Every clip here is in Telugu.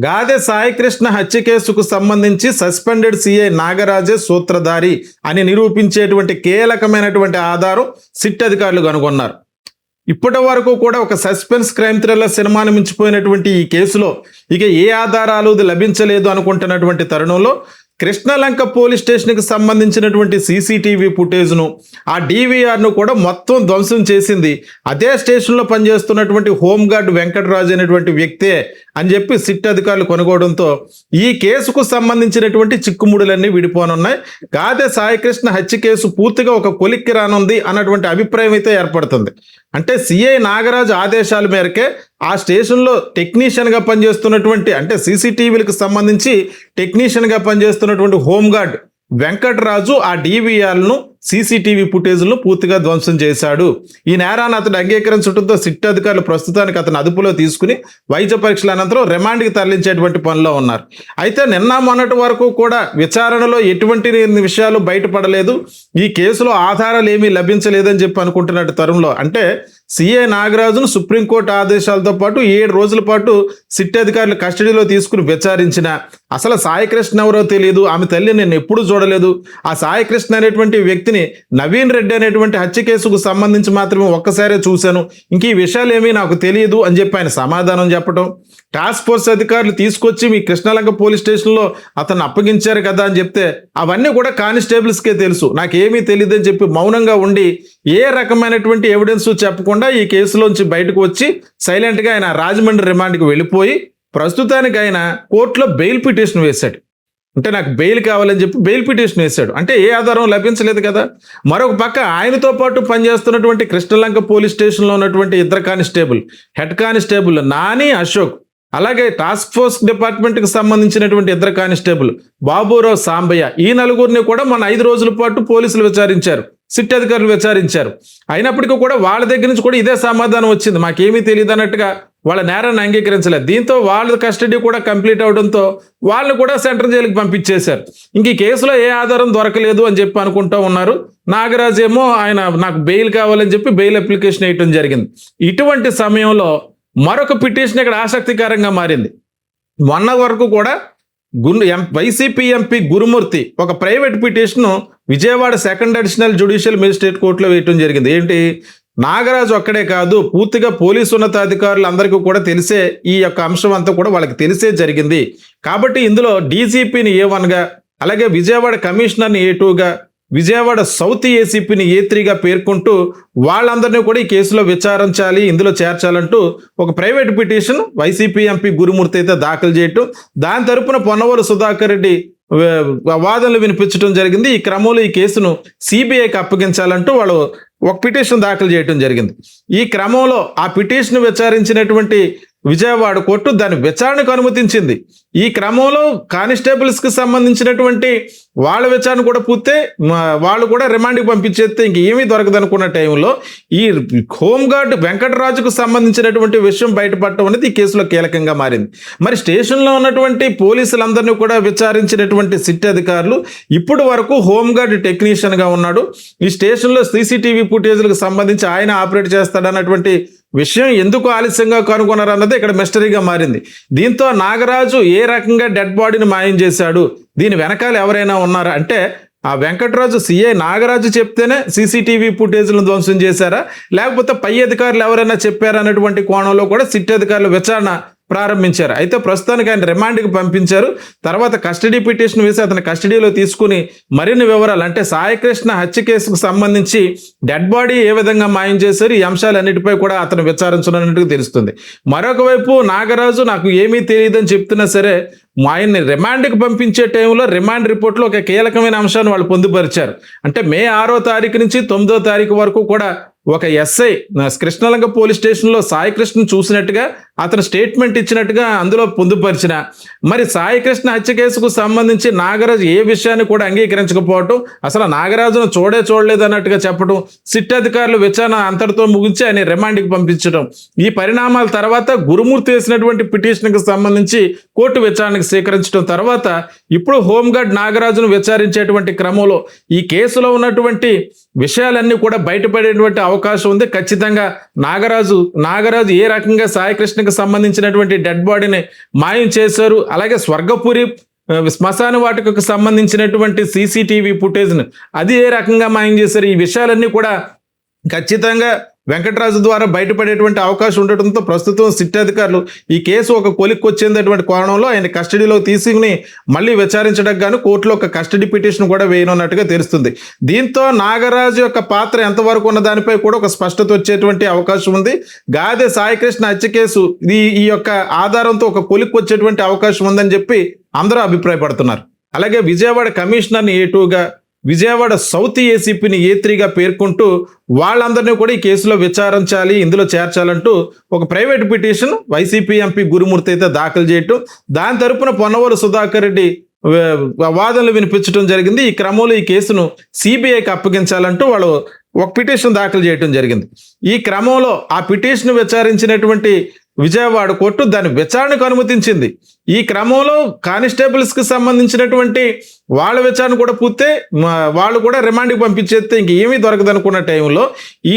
గాదె సాయికృష్ణ హత్య కేసుకు సంబంధించి సస్పెండెడ్ సిఐ నాగరాజే సూత్రధారి అని నిరూపించేటువంటి కీలకమైనటువంటి ఆధారం సిట్ అధికారులు కనుగొన్నారు. ఇప్పటి వరకు కూడా ఒక సస్పెన్స్ క్రైమ్ థ్రిల్లర్ సినిమాను మించిపోయినటువంటి ఈ కేసులో ఇక ఏ ఆధారాలు లభించలేదు అనుకుంటున్నటువంటి తరుణంలో కృష్ణలంక పోలీస్ స్టేషన్కి సంబంధించినటువంటి సీసీటీవీ ఫుటేజ్ను, ఆ డీవీఆర్ను కూడా మొత్తం ధ్వంసం చేసింది అదే స్టేషన్లో పనిచేస్తున్నటువంటి హోంగార్డ్ వెంకటరాజు అనేటువంటి వ్యక్తే అని చెప్పి సిట్ అధికారులు కొనుగోవడంతో ఈ కేసుకు సంబంధించినటువంటి చిక్కుముడులన్నీ విడిపోనున్నాయి. గాదె సాయికృష్ణ హత్య కేసు పూర్తిగా ఒక కొలిక్కి రానుంది అన్నటువంటి అభిప్రాయం అయితే ఏర్పడుతుంది. అంటే సిఐ నాగరాజు ఆదేశాల మేరకే ఆ స్టేషన్లో టెక్నీషియన్గా పనిచేస్తున్నటువంటి, అంటే సీసీటీవీలకు సంబంధించి టెక్నీషియన్గా పనిచేస్తున్నటువంటి హోంగార్డ్ వెంకటరాజు ఆ డీవీఆర్లను, సీసీటీవీ ఫుటేజ్లను పూర్తిగా ధ్వంసం చేశాడు. ఈ నేరాన్ని అతడు అంగీకరించడంతో సిట్ అధికారులు ప్రస్తుతానికి అతను అదుపులో తీసుకుని వైద్య పరీక్షల అనంతరం రిమాండ్కి తరలించేటువంటి పనిలో ఉన్నారు. అయితే నిన్న మొన్నటి వరకు కూడా విచారణలో ఎటువంటి విషయాలు బయటపడలేదు, ఈ కేసులో ఆధారాలు ఏమీ లభించలేదని చెప్పి అనుకుంటున్నట్టు తరుణంలో, అంటే సిఐ నాగరాజును సుప్రీంకోర్టు ఆదేశాలతో పాటు 7 రోజుల పాటు సిట్ అధికారులు కస్టడీలో తీసుకుని విచారించిన అసలు సాయికృష్ణ ఎవరో తెలియదు, ఆమె తల్లి నేను ఎప్పుడు చూడలేదు, ఆ సాయికృష్ణ అనేటువంటి వ్యక్తిని నవీన్ రెడ్డి అనేటువంటి హత్య కేసుకు సంబంధించి మాత్రమే ఒక్కసారే చూశాను, ఇంక ఈ విషయాలు ఏమీ నాకు తెలియదు అని చెప్పి ఆయన సమాధానం చెప్పడం, టాస్క్ ఫోర్స్ అధికారులు తీసుకొచ్చి మీ కృష్ణలంక పోలీస్ స్టేషన్లో అతన్ని అప్పగించారు కదా అని చెప్తే అవన్నీ కూడా కానిస్టేబుల్స్కే తెలుసు, నాకేమీ తెలియదు అని చెప్పి మౌనంగా ఉండి ఏ రకమైనటువంటి ఎవిడెన్స్ చెప్పకుండా ఈ కేసులోంచి బయటకు వచ్చి సైలెంట్గా ఆయన రాజమండ్రి రిమాండ్కి వెళ్ళిపోయి ప్రస్తుతానికి ఆయన కోర్టులో బెయిల్ పిటిషన్ వేశాడు. అంటే నాకు బెయిల్ కావాలని చెప్పి బెయిల్ పిటిషన్ వేశాడు. అంటే ఏ ఆధారం లభించలేదు కదా. మరొక పక్క ఆయనతో పాటు పనిచేస్తున్నటువంటి కృష్ణలంక పోలీస్ స్టేషన్లో ఉన్నటువంటి ఇద్దరు constable, head constable Nani, Ashok, అలాగే టాస్క్ ఫోర్స్ డిపార్ట్మెంట్కి సంబంధించినటువంటి ఇద్దరు కానిస్టేబుల్ బాబురావు, సాంబయ్య, ఈ నలుగురిని కూడా మన 5 రోజుల పాటు పోలీసులు విచారించారు, సిట్ అధికారులు విచారించారు. అయినప్పటికీ కూడా వాళ్ళ దగ్గర నుంచి కూడా ఇదే సమాధానం వచ్చింది, మాకేమీ తెలియదు అన్నట్టుగా వాళ్ళ నేరాన్ని అంగీకరించలేదు. దీంతో వాళ్ళ కస్టడీ కూడా కంప్లీట్ అవడంతో వాళ్ళని కూడా సెంట్రల్ జైలుకి పంపించేశారు. ఇంక ఈ కేసులో ఏ ఆధారం దొరకలేదు అని చెప్పి అనుకుంటూ ఉన్నారు. నాగరాజ్ ఏమో ఆయన నాకు బెయిల్ కావాలని చెప్పి బెయిల్ అప్లికేషన్ వేయటం జరిగింది. ఇటువంటి సమయంలో మరొక పిటిషన్ ఇక్కడ ఆసక్తికరంగా మారింది. మొన్న వరకు కూడా వైసీపీ ఎంపీ గురుమూర్తి ఒక private petition Vijayawada 2nd additional judicial magistrate కోర్టులో వేయటం జరిగింది. ఏంటి, నాగరాజు ఒక్కడే కాదు, పూర్తిగా పోలీసు ఉన్నతాధికారులు అందరికీ కూడా తెలిసే ఈ యొక్క అంశం అంతా కూడా వాళ్ళకి తెలిసే జరిగింది కాబట్టి ఇందులో డీజీపీని A1గా, అలాగే విజయవాడ కమిషనర్ని A2గా, విజయవాడ సౌత్ ఏసీపీని A3గా పేర్కొంటూ వాళ్ళందరినీ కూడా ఈ కేసులో విచారించాలి, ఇందులో చేర్చాలంటూ ఒక ప్రైవేట్ పిటిషన్ వైసీపీ ఎంపీ గురుమూర్తి అయితే దాఖలు చేయటం, దాని తరపున పొన్నవోలు సుధాకర్ రెడ్డి వాదనలు వినిపించడం జరిగింది. ఈ క్రమంలో ఈ కేసును సిబిఐకి అప్పగించాలంటూ వాళ్ళు ఒక పిటిషన్ దాఖలు చేయడం జరిగింది. ఈ క్రమంలో ఆ పిటిషన్ విచారించినటువంటి విజయవాడ కోర్టు దాని విచారణకు అనుమతించింది. ఈ క్రమంలో కానిస్టేబుల్స్కి సంబంధించినటువంటి వాళ్ళ విచారణ కూడా పూర్తే, వాళ్ళు కూడా రిమాండ్కి పంపించేస్తే ఇంకేమీ దొరకదనుకున్న టైంలో ఈ హోంగార్డ్ వెంకటరాజుకు సంబంధించినటువంటి విషయం బయటపడటం అనేది ఈ కేసులో కీలకంగా మారింది. మరి స్టేషన్లో ఉన్నటువంటి పోలీసులందరినీ కూడా విచారించినటువంటి సిట్ అధికారులు ఇప్పటి వరకు హోంగార్డ్ టెక్నీషియన్గా ఉన్నాడు, ఈ స్టేషన్లో సీసీటీవీ ఫుటేజ్లకు సంబంధించి ఆయన ఆపరేట్ చేస్తాడన్నటువంటి విషయం ఎందుకు ఆలస్యంగా కనుగొన్నారు అన్నది ఇక్కడ మిస్టరీగా మారింది. దీంతో నాగరాజు ఏ రకంగా డెడ్ బాడీని మాయం చేశాడు, దీని వెనకాల ఎవరైనా ఉన్నారా అంటే ఆ వెంకటరాజు సిఐ నాగరాజు చెప్తేనే సీసీటీవీ ఫుటేజ్లను ధ్వంసం చేశారా, లేకపోతే పై అధికారులు ఎవరైనా చెప్పారా అన్నటువంటి కోణంలో కూడా సిట్ అధికారులు విచారణ ప్రారంభించారు. అయితే ప్రస్తుతానికి ఆయన రిమాండ్కి పంపించారు. తర్వాత కస్టడీ పిటిషన్ వేసి అతని కస్టడీలో తీసుకుని మరిన్ని వివరాలు, అంటే సాయికృష్ణ హత్య కేసుకు సంబంధించి డెడ్ బాడీ ఏ విధంగా మాయం చేశారు, ఈ అంశాలన్నిటిపై కూడా అతను విచారించనున్నట్టుగా తెలుస్తుంది. మరొక వైపు నాగరాజు నాకు ఏమీ తెలియదని చెప్తున్నా సరే ఆయన్ని రిమాండ్కి పంపించే టైంలో రిమాండ్ రిపోర్ట్లో ఒక కీలకమైన అంశాన్ని వాళ్ళు పొందుపరిచారు. అంటే మే 6వ తారీఖు నుంచి 9వ తారీఖు వరకు కూడా ఒక ఎస్ఐ కృష్ణలంక పోలీస్ స్టేషన్లో సాయికృష్ణ చూసినట్టుగా అతను స్టేట్మెంట్ ఇచ్చినట్టుగా అందులో పొందుపరిచిన, మరి సాయికృష్ణ హత్య కేసుకు సంబంధించి నాగరాజు ఏ విషయాన్ని కూడా అంగీకరించకపోవటం, అసలు నాగరాజును చూడలేదు అన్నట్టుగా చెప్పడం, సిట్ అధికారులు విచారణ అంతటితో ముగించి ఆయన రిమాండ్కి పంపించడం, ఈ పరిణామాల తర్వాత గురుమూర్తి వేసినటువంటి పిటిషన్కి సంబంధించి కోర్టు విచారణకు స్వీకరించడం తర్వాత ఇప్పుడు హోంగార్డ్ నాగరాజును విచారించేటువంటి క్రమంలో ఈ కేసులో ఉన్నటువంటి విషయాలన్నీ కూడా బయటపడేటువంటి అవకాశం ఉంది. ఖచ్చితంగా నాగరాజు ఏ రకంగా సాయికృష్ణకి సంబంధించినటువంటి డెడ్ బాడీని మాయం చేశారు, అలాగే స్వర్గపురి శ్మశాన వాటికకు సంబంధించినటువంటి సీసీటీవీ ఫుటేజ్ను అది ఏ రకంగా మాయం చేశారు, ఈ విషయాలన్నీ కూడా ఖచ్చితంగా వెంకటరాజు ద్వారా బయటపడేటువంటి అవకాశం ఉండటంతో ప్రస్తుతం సిట్ అధికారులు ఈ కేసు ఒక కొలిక్కి వచ్చేటువంటి కోణంలో ఆయన కస్టడీలో తీసుకుని మళ్ళీ విచారించడానికి గాను కోర్టులో ఒక కస్టడీ పిటిషన్ కూడా వేయనున్నట్టుగా తెలుస్తుంది. దీంతో నాగరాజు యొక్క పాత్ర ఎంతవరకు ఉన్న దానిపై కూడా ఒక స్పష్టత వచ్చేటువంటి అవకాశం ఉంది. గాదె సాయికృష్ణ హత్య కేసు ఈ యొక్క ఆధారంతో ఒక కొలిక్కి వచ్చేటువంటి అవకాశం ఉందని చెప్పి అందరూ అభిప్రాయపడుతున్నారు. అలాగే విజయవాడ కమిషనర్ని A2గా, విజయవాడ సౌత్ ఏసీపీని A3గా పేర్కొంటూ వాళ్ళందరినీ కూడా ఈ కేసులో విచారించాలి, ఇందులో చేర్చాలంటూ ఒక ప్రైవేట్ పిటిషన్ వైసీపీ ఎంపీ గురుమూర్తి అయితే దాఖలు చేయటం, దాని తరపున పొన్నవోలు సుధాకర్ రెడ్డి వాదనలు వినిపించడం జరిగింది. ఈ క్రమంలో ఈ కేసును సిబిఐకి అప్పగించాలంటూ వాళ్ళు ఒక పిటిషన్ దాఖలు చేయడం జరిగింది. ఈ క్రమంలో ఆ పిటిషన్ విచారించినటువంటి విజయవాడ కోర్టు దాని విచారణకు అనుమతించింది. ఈ క్రమంలో కానిస్టేబుల్స్కి సంబంధించినటువంటి వాళ్ళ విచారణ కూడా పూర్తే వాళ్ళు కూడా రిమాండ్కి పంపించేస్తే ఇంక ఏమీ దొరకదనుకున్న టైంలో ఈ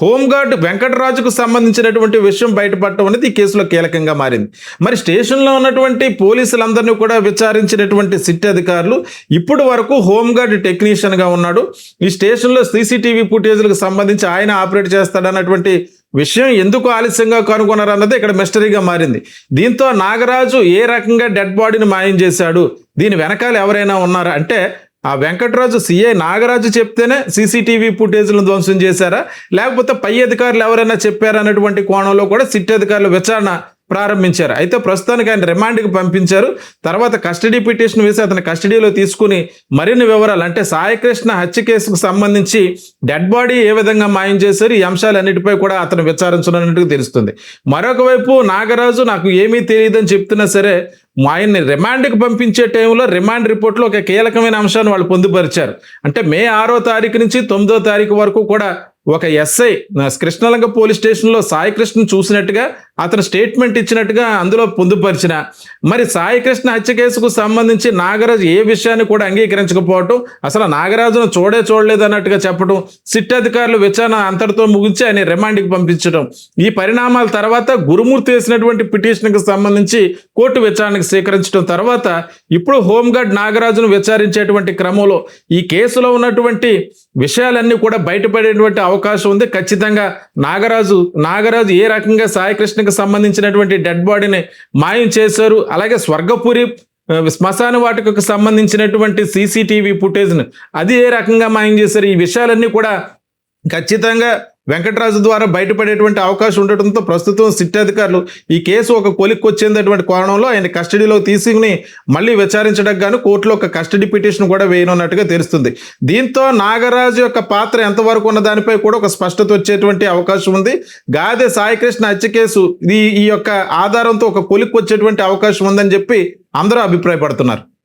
హోంగార్డ్ వెంకటరాజుకు సంబంధించినటువంటి విషయం బయటపడటం అనేది ఈ కేసులో కీలకంగా మారింది. మరి స్టేషన్లో ఉన్నటువంటి పోలీసులందరినీ కూడా విచారించినటువంటి సిట్ అధికారులు ఇప్పటి వరకు హోంగార్డ్ టెక్నీషియన్గా ఉన్నాడు, ఈ స్టేషన్లో సీసీటీవీ ఫుటేజ్లకు సంబంధించి ఆయన ఆపరేట్ చేస్తాడన్నటువంటి విషయం ఎందుకు ఆలస్యంగా కనుగొన్నారు అన్నది ఇక్కడ మిస్టరీగా మారింది. దీంతో నాగరాజు ఏ రకంగా డెడ్ బాడీని మాయం చేశాడు, దీని వెనకాల ఎవరైనా ఉన్నారా అంటే ఆ వెంకటరాజు సిఐ నాగరాజు చెప్తేనే సీసీటీవీ ఫుటేజ్లను ధ్వంసం చేశారా, లేకపోతే పై అధికారులు ఎవరైనా చెప్పారా అన్నటువంటి కోణంలో కూడా సిట్ అధికారులు విచారణ ప్రారంభించారు. అయితే ప్రస్తుతానికి ఆయన రిమాండ్కి పంపించారు. తర్వాత కస్టడీ పిటిషన్ వేసి అతని కస్టడీలో తీసుకుని మరిన్ని వివరాలు అంటే సాయికృష్ణ హత్య కేసుకు సంబంధించి డెడ్ బాడీ ఏ విధంగా మాయం చేశారు, ఈ అంశాలన్నిటిపై కూడా అతను విచారించనున్నట్టుగా తెలుస్తుంది. మరొక వైపు నాగరాజు నాకు ఏమీ తెలియదని చెప్తున్నా సరే ఆయన్ని రిమాండ్కి పంపించే టైంలో రిమాండ్ రిపోర్ట్లో ఒక కీలకమైన అంశాన్ని వాళ్ళు పొందుపరిచారు. అంటే మే 6వ తారీఖు నుంచి 9వ తారీఖు వరకు కూడా ఒక ఎస్ఐ కృష్ణలంక పోలీస్ స్టేషన్లో సాయికృష్ణ చూసినట్టుగా అతను స్టేట్మెంట్ ఇచ్చినట్టుగా అందులో పొందుపరిచిన మరి సాయికృష్ణ హత్య కేసుకు సంబంధించి నాగరాజు ఏ విషయాన్ని కూడా అంగీకరించకపోవటం, అసలు నాగరాజును చూడలేదు అన్నట్టుగా చెప్పడం, సిట్ అధికారులు విచారణ అంతటితో ముగించి ఆయన రిమాండ్కి పంపించడం, ఈ పరిణామాల తర్వాత గురుమూర్తి వేసినటువంటి పిటిషన్కి సంబంధించి కోర్టు విచారణకు స్వీకరించడం తర్వాత ఇప్పుడు హోంగార్డ్ నాగరాజును విచారించేటువంటి క్రమంలో ఈ కేసులో ఉన్నటువంటి విషయాలన్నీ కూడా బయటపడేటువంటి అవకాశం ఉంది. ఖచ్చితంగా నాగరాజు ఏ రకంగా సాయికృష్ణకి సంబంధించినటువంటి డెడ్ బాడీని మాయం చేశారు, అలాగే స్వర్గపురి శ్మశాన వాటికకు సంబంధించినటువంటి సీసీటీవీ ఫుటేజ్ను అది ఏ రకంగా మాయం చేశారు, ఈ విషయాలన్నీ కూడా ఖచ్చితంగా వెంకటరాజు ద్వారా బయటపడేటువంటి అవకాశం ఉండటంతో ప్రస్తుతం సిట్ అధికారులు ఈ కేసు ఒక కొలిక్కి వచ్చేటువంటి కోణంలో ఆయన కస్టడీలో తీసుకుని మళ్ళీ విచారించడానికి గాను కోర్టులో ఒక కస్టడీ పిటిషన్ కూడా వేయనున్నట్టుగా తెలుస్తుంది. దీంతో నాగరాజు యొక్క పాత్ర ఎంతవరకు ఉన్న దానిపై కూడా ఒక స్పష్టత వచ్చేటువంటి అవకాశం ఉంది. గాదె సాయికృష్ణ హత్య కేసు ఈ యొక్క ఆధారంతో ఒక కొలిక్కి వచ్చేటువంటి అవకాశం ఉందని చెప్పి అందరూ అభిప్రాయపడుతున్నారు.